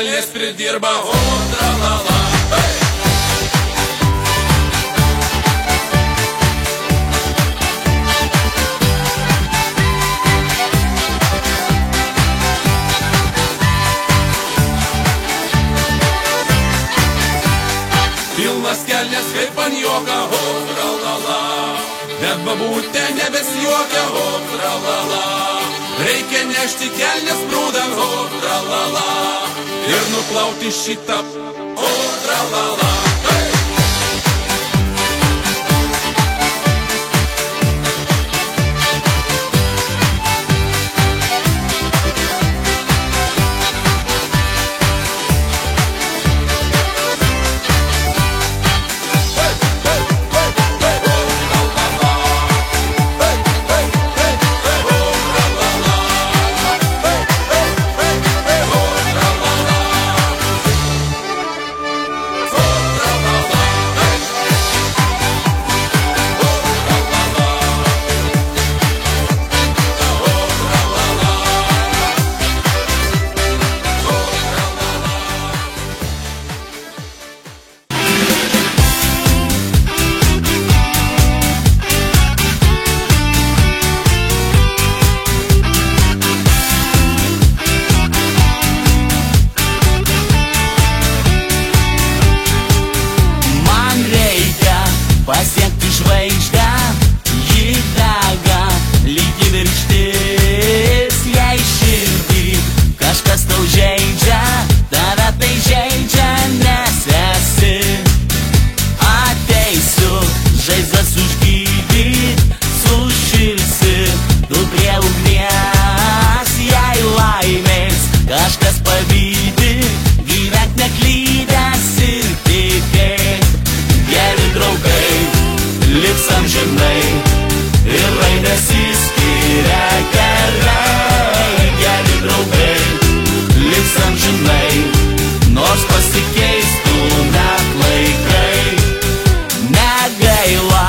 kelnes pridirba, o tralala. Pilnas kelnes kaip ant juoka, o tralala. Bet babutė nebesijuokia, o tralala. Reikia nešti kelnes prūdą, o tralala. Ir nuplauti šitą, o tralala. Pasiekti žvaigždę, ji dega, lygi virštis, jei širdį kažkas tau žaidžia, tave tai žaidžia, nes esi. Ateisiu, žaizdas užgydyt, sušilsi, tu prie ugnies, jei laimės kažkas pavydi, gyvenk neklydęs ir tikėk. Geri draugai liks amžinai ir lai nesiskiria keliai. Geri draugai liks amžinai, nors pasikeistų net laikai. Negaila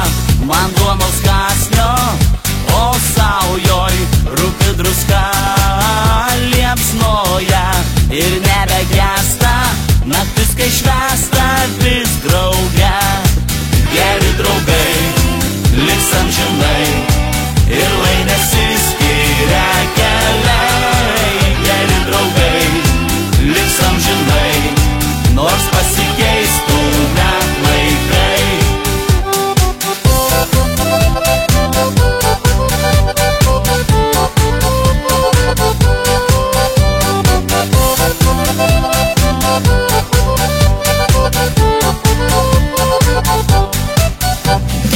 man duonos kąsnio, o saujoj rūpi druska liepsnoja ir nebegęsta, naktis kai švęsta vis drauge. Geri draugai liks amžinai ir lai nesiskiria keliai. Geri draugai liks amžinai, nors pasikeistų net laikai.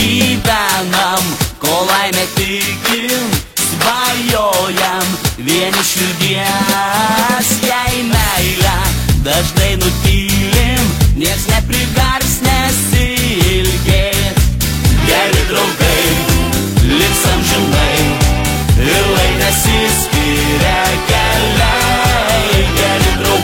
Gyvenam, kol laimę tikim, svajojam vieni širdies, jei meilę dažnai nutylim, nieks neprivers nesilgėt. Geri draugai liks amžinai ir lai nesiskiria keliai. Geri draugai